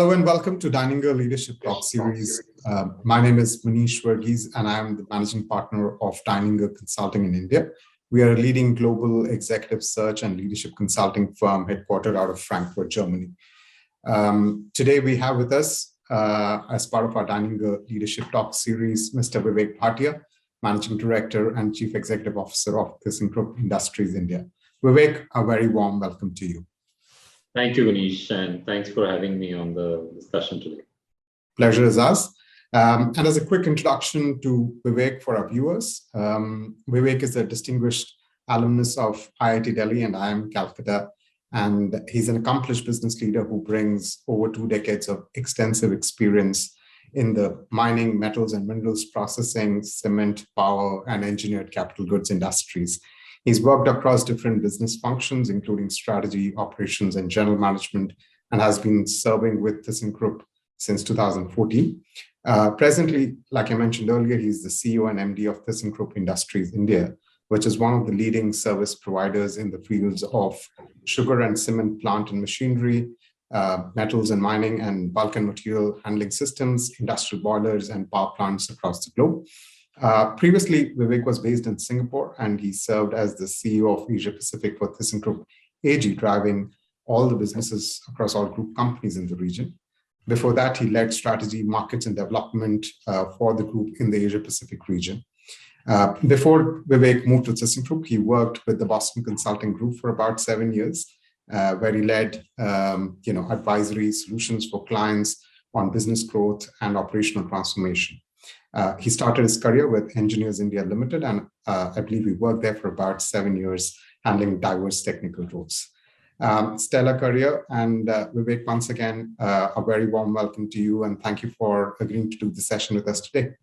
Hello and welcome to Deininger Leadership Talk Series. My name is Manish Verghese and I am the managing partner of Deininger Consulting in India. We are a leading global executive search and leadership consulting firm headquartered out of Frankfurt, Germany. Today we have with us, as part of our Deininger Leadership Talk Series, Mr. Vivek Bhatia, Managing Director and Chief Executive Officer of thyssenkrupp Industries India. Vivek, a very warm welcome to you. Thank you, Manish, and thanks for having me on the discussion today. Pleasure is ours. And as a quick introduction to Vivek for our viewers, Vivek is a distinguished alumnus of IIT Delhi and IIM Calcutta, and he's an accomplished business leader who brings over 2 decades of extensive experience in the mining, metals and minerals processing, cement, power, and engineered capital goods industries. He's worked across different business functions, including strategy, operations, and general management, and has been serving with thyssenkrupp since 2014. Presently, like I mentioned earlier, he's the CEO and MD of thyssenkrupp Industries India, which is one of the leading service providers in the fields of sugar and cement plant and machinery, metals and mining, and bulk and material handling systems, industrial boilers, and power plants across the globe. Previously, Vivek was based in Singapore and he served as the CEO of Asia Pacific for thyssenkrupp AG, driving all the businesses across all group companies in the region. Before that, he led strategy, markets, and development for the group in the Asia Pacific region. Before Vivek moved to thyssenkrupp, he worked with the Boston Consulting Group for about 7 years, where he led advisory solutions for clients on business growth and operational transformation. He started his career with Engineers India Limited, and I believe he worked there for about 7 years, handling diverse technical roles. Stellar career, and Vivek, once again, a very warm welcome to you, and thank you for agreeing to do the session with us today.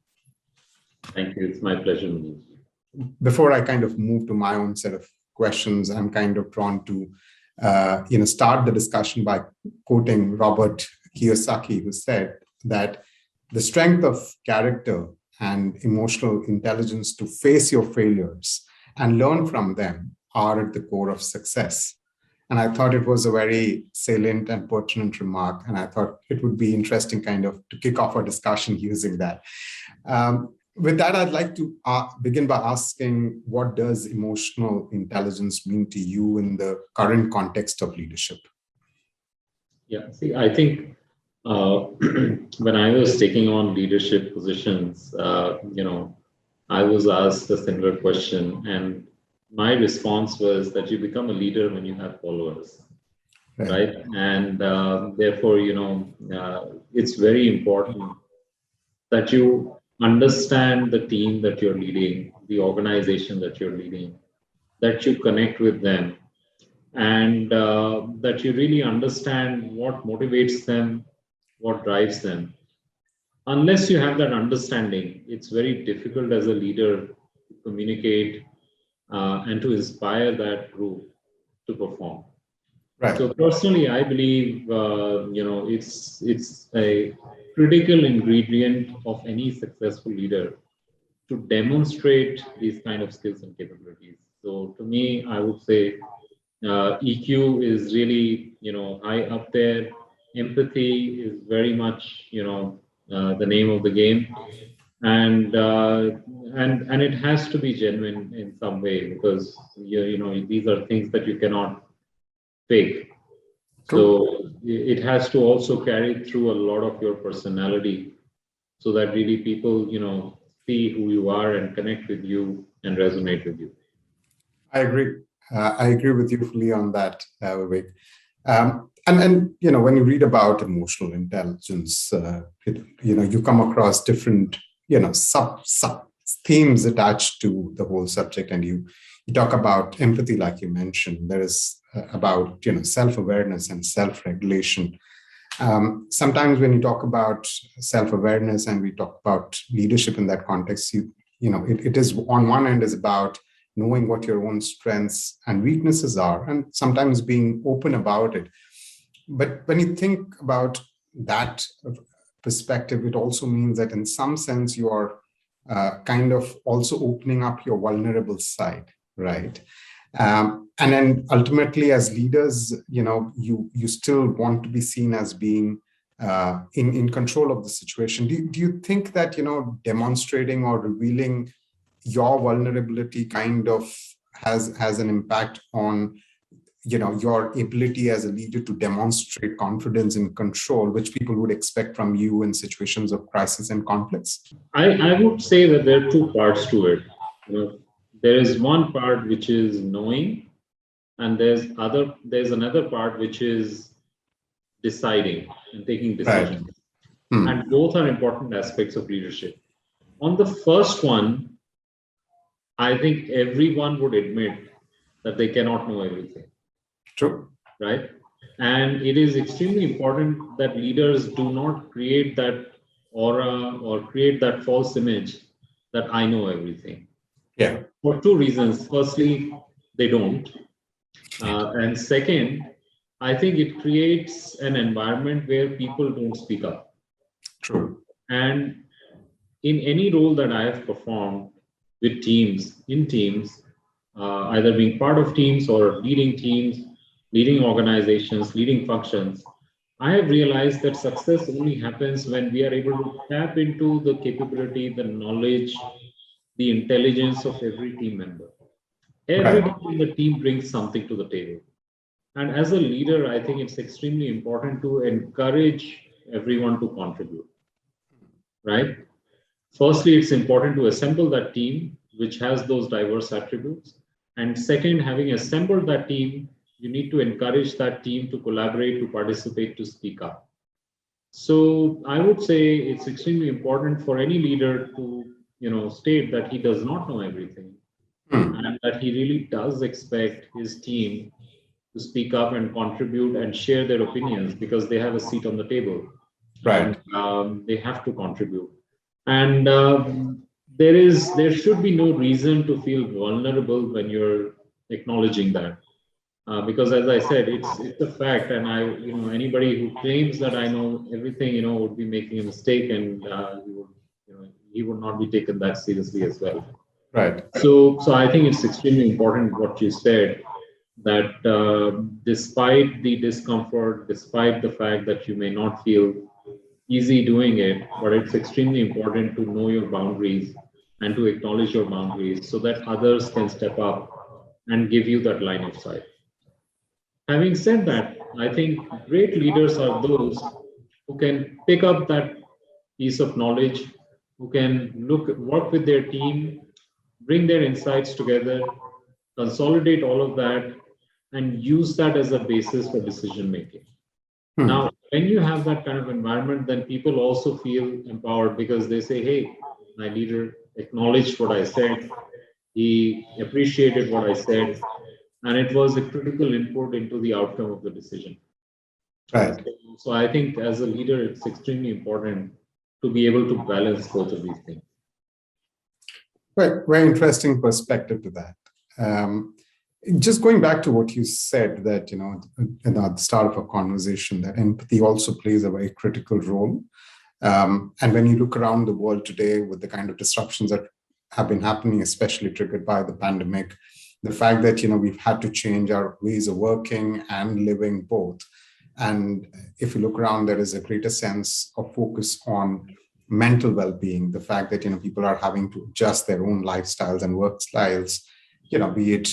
Thank you. It's my pleasure. Before I kind of move to my own set of questions, I'm kind of drawn to start the discussion by quoting Robert Kiyosaki, who said that the strength of character and emotional intelligence to face your failures and learn from them are at the core of success. And I thought it was a very salient and pertinent remark. And I thought it would be interesting kind of to kick off our discussion using that. With that, I'd like to begin by asking, what does emotional intelligence mean to you in the current context of leadership? Yeah, see, I think when I was taking on leadership positions, I was asked a similar question, and my response was that you become a leader when you have followers, right? And therefore, it's very important that you understand the team that you're leading, the organization that you're leading, that you connect with them, and that you really understand what motivates them, what drives them. Unless you have that understanding, it's very difficult as a leader to communicate and to inspire that group to perform. Right. So personally, I believe it's a critical ingredient of any successful leader to demonstrate these kind of skills and capabilities. So to me, I would say EQ is really high up there. Empathy is very much the name of the game, and it has to be genuine in some way, because these are things that you cannot fake. So it has to also carry through a lot of your personality, so that really people see who you are and connect with you and resonate with you. I agree with you fully on that, Vivek. And when you read about emotional intelligence, you come across different sub themes attached to the whole subject, and you talk about empathy, like you mentioned. There is about self-awareness and self-regulation. Sometimes when you talk about self-awareness and we talk about leadership in that context, it is on one end is about knowing what your own strengths and weaknesses are, and sometimes being open about it. But when you think about that perspective, it also means that in some sense you are kind of also opening up your vulnerable side, right? And then ultimately as leaders, you still want to be seen as being in control of the situation. Do you think that, demonstrating or revealing your vulnerability kind of has an impact on, your ability as a leader to demonstrate confidence and control, which people would expect from you in situations of crisis and conflicts? I would say that there are two parts to it. There is one part which is knowing, and there's another part which is deciding and taking decisions. Right. And both are important aspects of leadership. On the first one, I think everyone would admit that they cannot know everything. True. Right? And it is extremely important that leaders do not create that aura or create that false image that I know everything. Yeah. For two reasons. Firstly, they don't. And second, I think it creates an environment where people don't speak up. True. And in any role that I have performed with teams, either being part of teams or leading teams, leading organizations, leading functions, I have realized that success only happens when we are able to tap into the capability, the knowledge, the intelligence of every team member. Everybody in the team brings something to the table. And as a leader, I think it's extremely important to encourage everyone to contribute, right? Firstly, it's important to assemble that team which has those diverse attributes. And second, having assembled that team, you need to encourage that team to collaborate, to participate, to speak up. So I would say it's extremely important for any leader to, state that he does not know everything, and that he really does expect his team to speak up and contribute and share their opinions because they have a seat on the table. Right. And they have to contribute. And there should be no reason to feel vulnerable when you're acknowledging that. Because as I said, it's a fact, and anybody who claims that I know everything, would be making a mistake, and he would not be taken that seriously as well. Right. So I think it's extremely important what you said, that despite the discomfort, despite the fact that you may not feel easy doing it, but it's extremely important to know your boundaries and to acknowledge your boundaries so that others can step up and give you that line of sight. Having said that, I think great leaders are those who can pick up that piece of knowledge, who can work with their team, bring their insights together, consolidate all of that, and use that as a basis for decision making. Now, when you have that kind of environment, then people also feel empowered because they say, hey, my leader acknowledged what I said, he appreciated what I said, and it was a critical input into the outcome of the decision. Right. So I think as a leader, it's extremely important to be able to balance both of these things. Right. Very interesting perspective to that. Just going back to what you said, that, at the start of a conversation, that empathy also plays a very critical role. And when you look around the world today with the kind of disruptions that have been happening, especially triggered by the pandemic, the fact that, we've had to change our ways of working and living both. And if you look around, there is a greater sense of focus on mental well-being, the fact that, people are having to adjust their own lifestyles and work styles, be it,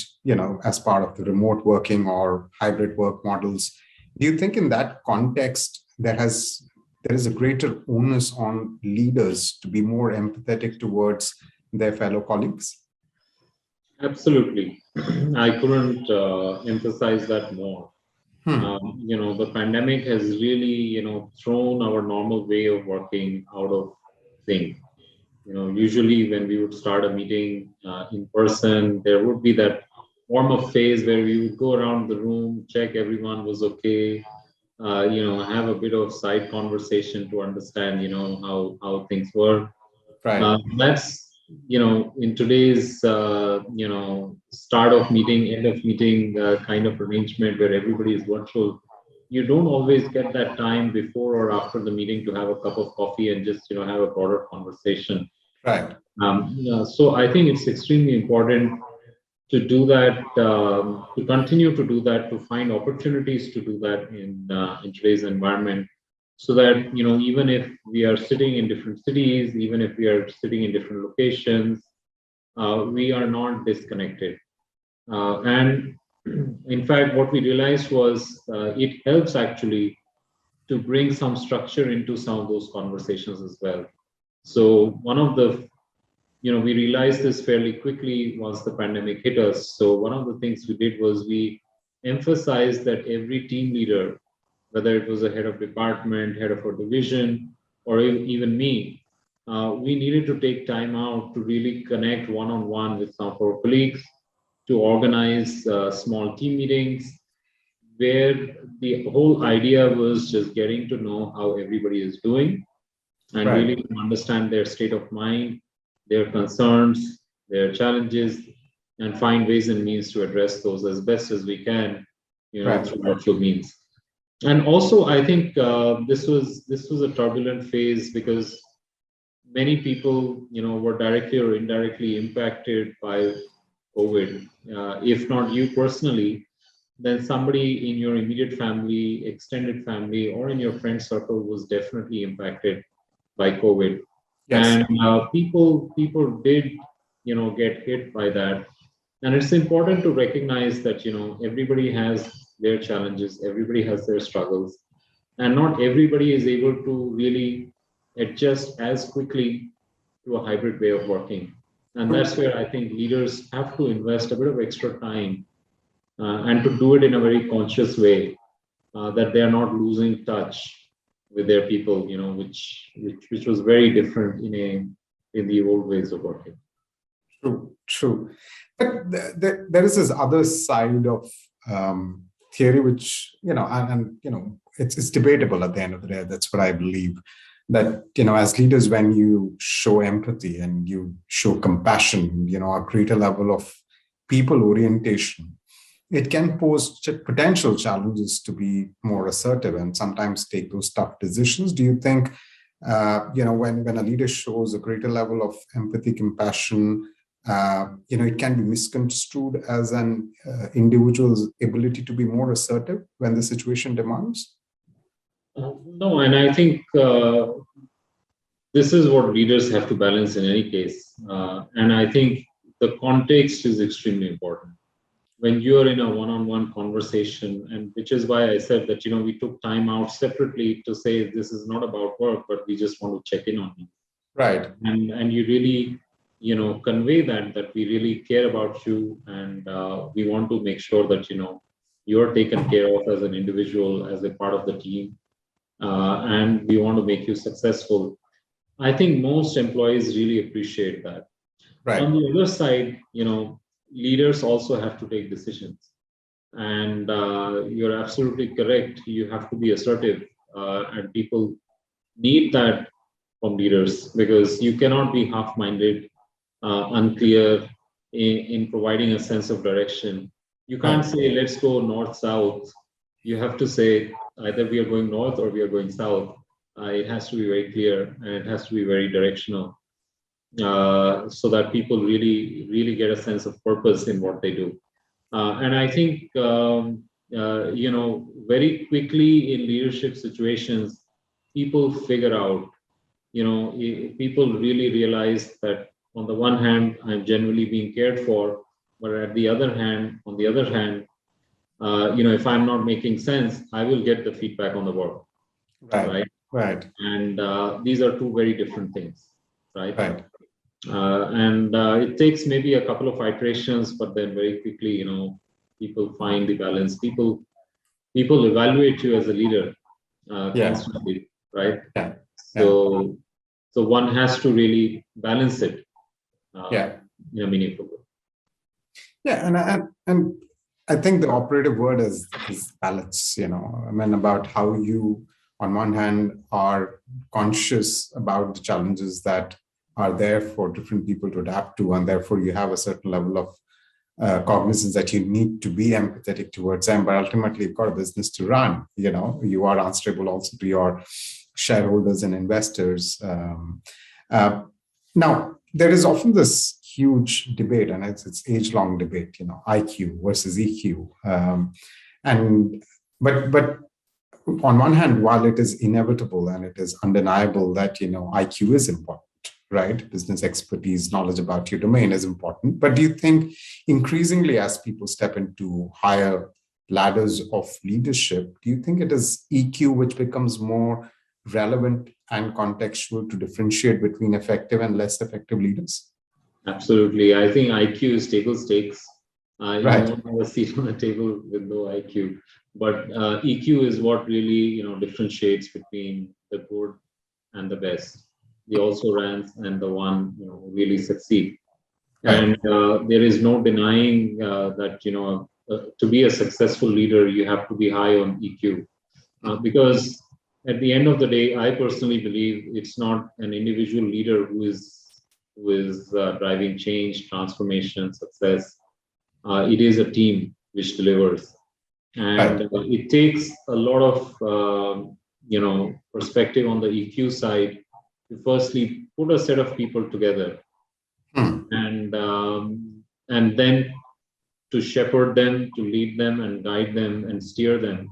as part of the remote working or hybrid work models. Do you think in that context, there is a greater onus on leaders to be more empathetic towards their fellow colleagues? Absolutely. I couldn't emphasize that more. The pandemic has really, thrown our normal way of working out of sync. Usually when we would start a meeting in person, there would be that warm-up phase where we would go around the room, check everyone was okay, have a bit of side conversation to understand, how things were. Right. That's, in today's, start of meeting, end of meeting kind of arrangement where everybody is virtual, you don't always get that time before or after the meeting to have a cup of coffee and just, have a broader conversation. Right. So I think it's extremely important to do that, to continue to do that, to find opportunities to do that in today's environment. so that, even if we are sitting in different cities, even if we are sitting in different locations, we are not disconnected. And in fact, what we realized was it helps actually to bring some structure into some of those conversations as well. So one of the, we realized this fairly quickly once the pandemic hit us. So one of the things we did was we emphasized that every team leader, whether it was a head of department, head of a division, or even me, we needed to take time out to really connect one-on-one with some of our colleagues, to organize small team meetings, where the whole idea was just getting to know how everybody is doing and Right. really to understand their state of mind, their concerns, their challenges, and find ways and means to address those as best as we can, Right. through virtual means. And also, I think this was a turbulent phase because many people, were directly or indirectly impacted by COVID. If not you personally, then somebody in your immediate family, extended family, or in your friend circle was definitely impacted by COVID. Yes. And people did, get hit by that. And it's important to recognize that, everybody has their challenges, everybody has their struggles, and not everybody is able to really adjust as quickly to a hybrid way of working. And that's where I think leaders have to invest a bit of extra time and to do it in a very conscious way, that they are not losing touch with their people, which was very different in the old ways of working. True. But there is this other side of theory, which, it's debatable at the end of the day. That's what I believe. That, as leaders, when you show empathy and you show compassion, a greater level of people orientation, it can pose potential challenges to be more assertive and sometimes take those tough decisions. Do you think, when a leader shows a greater level of empathy, compassion, it can be misconstrued as an individual's ability to be more assertive when the situation demands? No, and I think this is what leaders have to balance in any case. And I think the context is extremely important. When you're in a one-on-one conversation, and which is why I said that, we took time out separately to say this is not about work, but we just want to check in on you. Right. And you really, convey that we really care about you, and we want to make sure that, you're taken care of as an individual, as a part of the team, and we want to make you successful. I think most employees really appreciate that. Right. On the other side, leaders also have to take decisions, and you're absolutely correct. You have to be assertive, and people need that from leaders, because you cannot be half-minded, unclear in providing a sense of direction. You can't say let's go north-south. You have to say either we are going north or we are going south. It has to be very clear, and it has to be very directional, so that people really get a sense of purpose in what they do. And I think, very quickly in leadership situations, people figure out, people really realize that on the one hand, I'm generally being cared for, but on the other hand, if I'm not making sense, I will get the feedback on the work. Right. And these are two very different things, right? Right. And it takes maybe a couple of iterations, but then very quickly, people find the balance. People evaluate you as a leader constantly, right? Yeah. So one has to really balance it in a meaningful way. Yeah, and I think the operative word is balance. About how you, on one hand, are conscious about the challenges that are there for different people to adapt to, and therefore you have a certain level of cognizance that you need to be empathetic towards them. But ultimately, you've got a business to run. You are answerable also to your shareholders and investors. Now, there is often this huge debate, and it's age-long debate. IQ versus EQ, but on one hand, while it is inevitable and it is undeniable that, IQ is important, right? Business expertise, knowledge about your domain is important. But do you think increasingly as people step into higher ladders of leadership, do you think it is EQ which becomes more relevant and contextual to differentiate between effective and less effective leaders? Absolutely. I think IQ is table stakes. You Right. won't have a seat on the table with no IQ. But EQ is what really, differentiates between the good and the best, the also rans and the one, who really succeed. Right. And there is no denying that, to be a successful leader, you have to be high on EQ. Because at the end of the day, I personally believe it's not an individual leader who is driving change, transformation, success. It is a team which delivers, and it takes a lot of perspective on the EQ side to firstly put a set of people together, and then to shepherd them, to lead them, and guide them, and steer them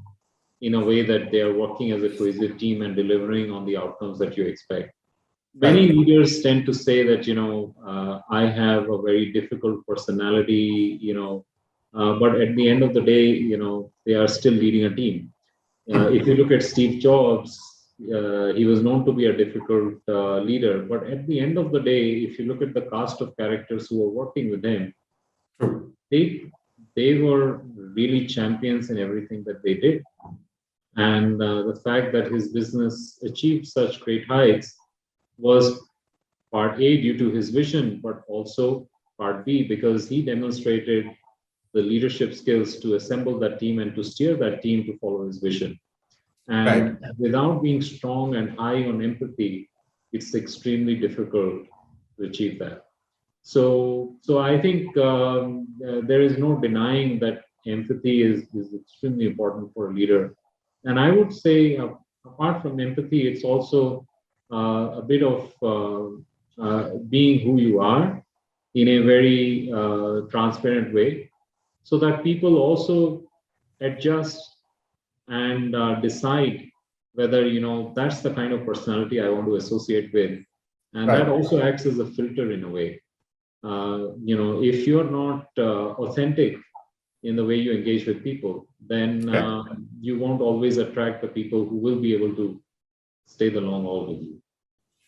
in a way that they are working as a cohesive team and delivering on the outcomes that you expect. Many leaders tend to say that, I have a very difficult personality, but at the end of the day, they are still leading a team. If you look at Steve Jobs, he was known to be a difficult leader, but at the end of the day, if you look at the cast of characters who were working with him, they were really champions in everything that they did. And the fact that his business achieved such great heights was part A due to his vision, but also part B because he demonstrated the leadership skills to assemble that team and to steer that team to follow his vision. And without being strong and high on empathy, it's extremely difficult to achieve that. So I think there is no denying that empathy is extremely important for a leader. And I would say, apart from empathy, it's also a bit of being who you are in a very transparent way, so that people also adjust and decide whether that's the kind of personality I want to associate with, and that also acts as a filter in a way. If you're not authentic in the way you engage with people, then you won't always attract the people who will be able to stay the long haul with you.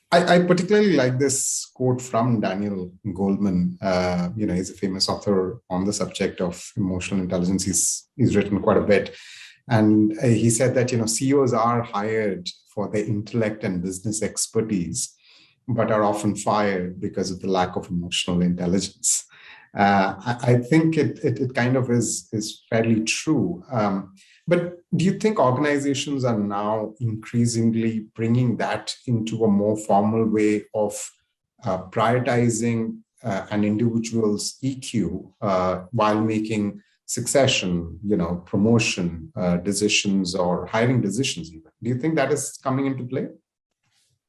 I particularly like this quote from Daniel Goleman. He's a famous author on the subject of emotional intelligence. He's written quite a bit. And he said that, CEOs are hired for their intellect and business expertise, but are often fired because of the lack of emotional intelligence. I think it kind of is fairly true. But do you think organizations are now increasingly bringing that into a more formal way of prioritizing an individual's EQ while making succession, promotion decisions or hiring decisions even? Do you think that is coming into play?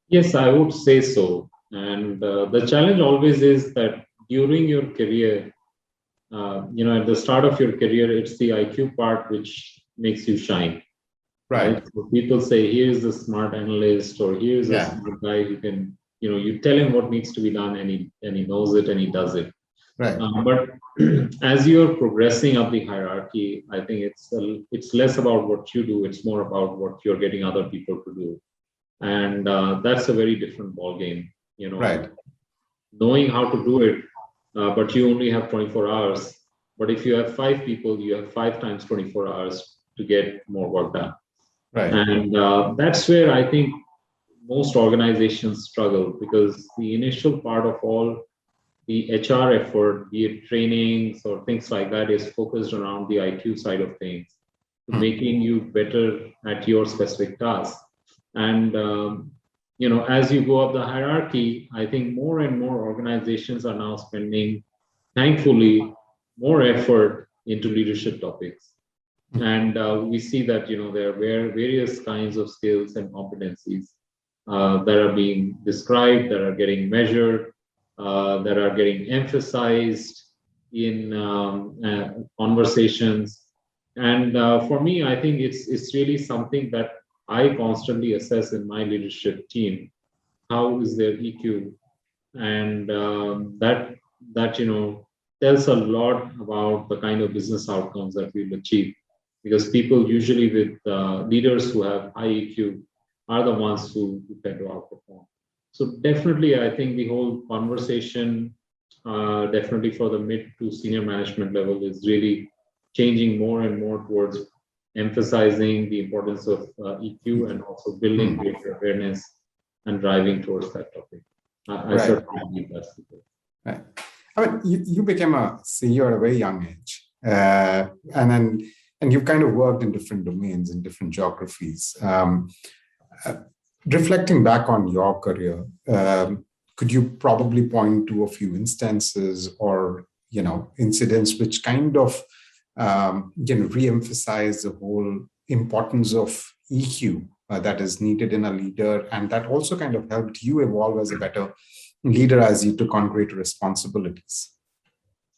Yes, I would say so. And the challenge always is that during your career, at the start of your career, it's the IQ part which makes you shine. Right. So people say, here's the smart analyst, or here's a smart guy who can, you tell him what needs to be done, and he knows it and he does it. Right. But as you're progressing up the hierarchy, I think it's less about what you do, it's more about what you're getting other people to do. And that's a very different ballgame, knowing how to do it, but you only have 24 hours. But if you have 5 people, you have 5 times 24 hours to get more work done. Right. And that's where I think most organizations struggle, because the initial part of all the HR effort, be it trainings or things like that, is focused around the IQ side of things, making you better at your specific task. And as you go up the hierarchy, I think more and more organizations are now spending, thankfully, more effort into leadership topics. And we see that there are various kinds of skills and competencies that are being described, that are getting measured, that are getting emphasized in conversations. And for me, I think it's really something that I constantly assess in my leadership team. How is their EQ? And that tells a lot about the kind of business outcomes that we'll achieve, because people usually with leaders who have high EQ are the ones who tend to outperform. So definitely, I think the whole conversation, definitely for the mid to senior management level, is really changing more and more towards emphasizing the importance of EQ and also building greater awareness and driving towards that topic. I Right. certainly believe that's the case. Right. I mean, you became a CEO at a very young age, and you've kind of worked in different domains in different geographies. Reflecting back on your career, could you probably point to a few instances or incidents which kind of re-emphasize the whole importance of EQ that is needed in a leader, and that also kind of helped you evolve as a better leader as you took on greater responsibilities?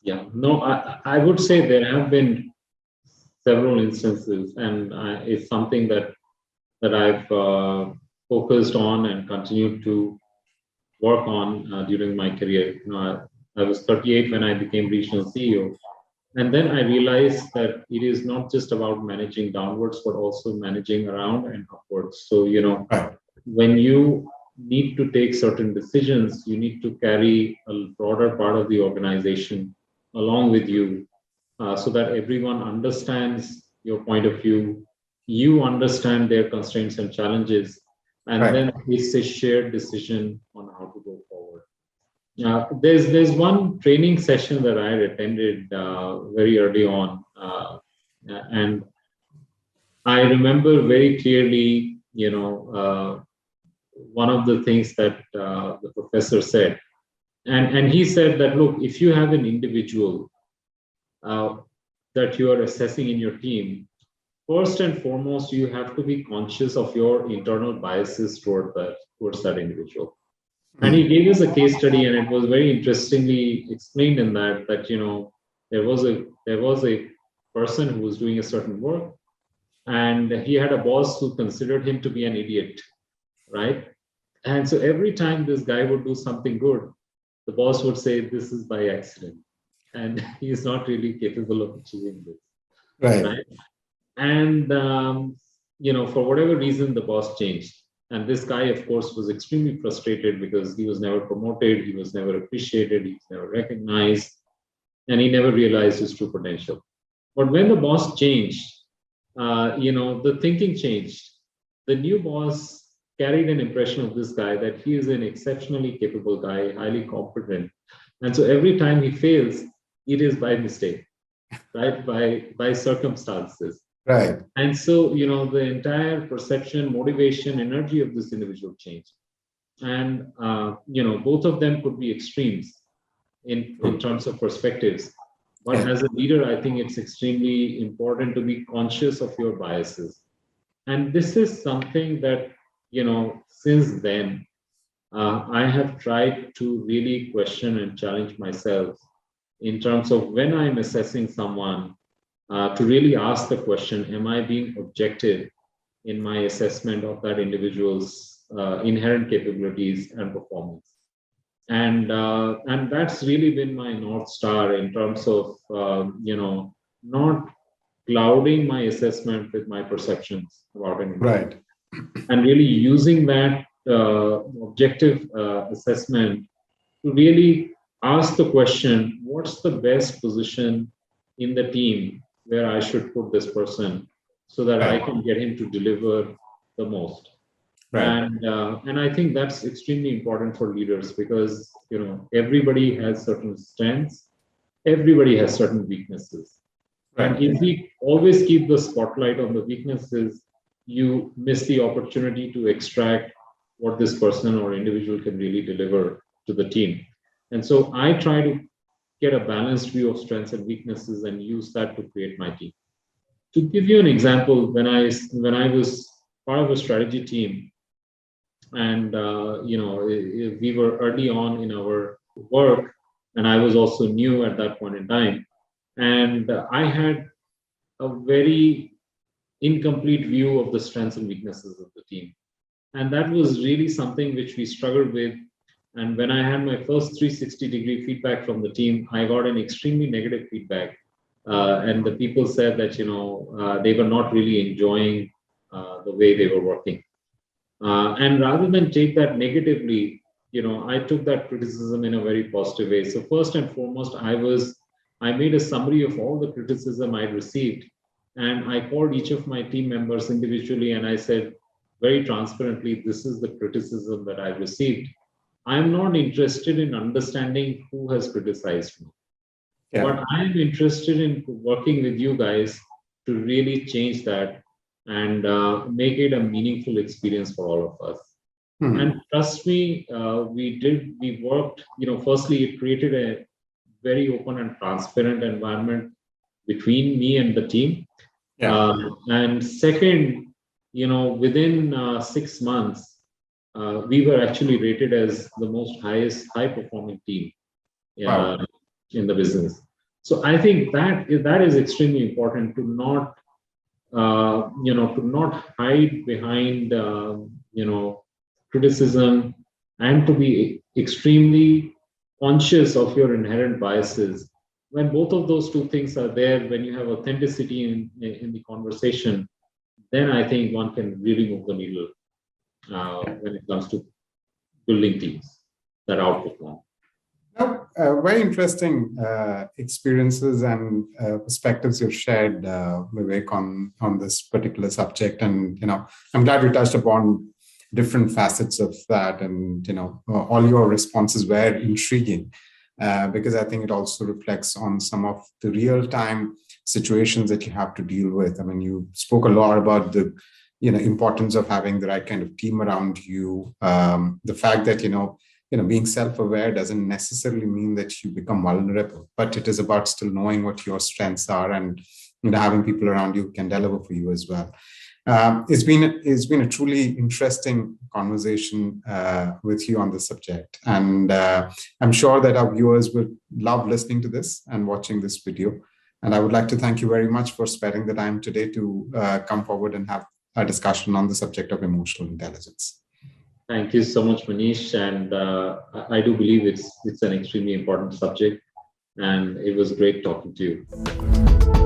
Yeah, no, I would say there have been several instances, and it's something that I've focused on and continued to work on during my career. I was 38 when I became regional CEO, and then I realized that it is not just about managing downwards, but also managing around and upwards. So when you need to take certain decisions, you need to carry a broader part of the organization along with you, so that everyone understands your point of view, you understand their constraints and challenges, and then it's a shared decision on how to go forward. There's one training session that I attended very early on, and I remember very clearly, one of the things that the professor said, and he said that, look, if you have an individual that you are assessing in your team, first and foremost, you have to be conscious of your internal biases towards that individual. And he gave us a case study, and it was very interestingly explained in that there was a person who was doing a certain work, and he had a boss who considered him to be an idiot, right? And so every time this guy would do something good, the boss would say, this is by accident, and he is not really capable of achieving this. Right? And for whatever reason, the boss changed. And this guy, of course, was extremely frustrated because he was never promoted, he was never appreciated, he was never recognized, and he never realized his true potential. But when the boss changed, the thinking changed. The new boss carried an impression of this guy that he is an exceptionally capable guy, highly competent. And so every time he fails, it is by mistake, right? By circumstances. Right. And so, the entire perception, motivation, energy of this individual changed. And, both of them could be extremes in terms of perspectives. But as a leader, I think it's extremely important to be conscious of your biases. And this is something that, since then, I have tried to really question and challenge myself in terms of when I'm assessing someone, to really ask the question, am I being objective in my assessment of that individual's inherent capabilities and performance? And that's really been my North Star in terms of, not clouding my assessment with my perceptions about an individual. Right. And really using that objective assessment to really ask the question, what's the best position in the team where I should put this person so that I can get him to deliver the most. Right. And I think that's extremely important for leaders because, everybody has certain strengths, everybody has certain weaknesses. Right. And if we always keep the spotlight on the weaknesses, you miss the opportunity to extract what this person or individual can really deliver to the team. And so I try to get a balanced view of strengths and weaknesses and use that to create my team. To give you an example, when I was part of a strategy team, and we were early on in our work, and I was also new at that point in time, and I had a very incomplete view of the strengths and weaknesses of the team. And that was really something which we struggled with. And when I had my first 360-degree feedback from the team, I got an extremely negative feedback. And the people said that, they were not really enjoying the way they were working. And rather than take that negatively, I took that criticism in a very positive way. So first and foremost, I made a summary of all the criticism I'd received. And I called each of my team members individually and I said very transparently, this is the criticism that I've received. I'm not interested in understanding who has criticized me. Yeah. But I'm interested in working with you guys to really change that and make it a meaningful experience for all of us. Mm-hmm. And trust me, we worked, firstly, it created a very open and transparent environment between me and the team. Yeah. And second, within 6 months, we were actually rated as the most high-performing team in the business. So I think that is extremely important to not, to not hide behind, criticism and to be extremely conscious of your inherent biases. When both of those two things are there, when you have authenticity in the conversation, then I think one can really move the needle when it comes to building teams that outperform. Very interesting experiences and perspectives you've shared, Vivek, on this particular subject. And, I'm glad we touched upon different facets of that. And, all your responses were intriguing because I think it also reflects on some of the real-time situations that you have to deal with. I mean, you spoke a lot about the, importance of having the right kind of team around you. The fact that, being self-aware doesn't necessarily mean that you become vulnerable, but it is about still knowing what your strengths are and having people around you who can deliver for you as well. It's been a truly interesting conversation with you on this subject, and I'm sure that our viewers will love listening to this and watching this video. And I would like to thank you very much for sparing the time today to come forward and have a discussion on the subject of emotional intelligence. Thank you so much, Manish. And I do believe it's an extremely important subject. And it was great talking to you.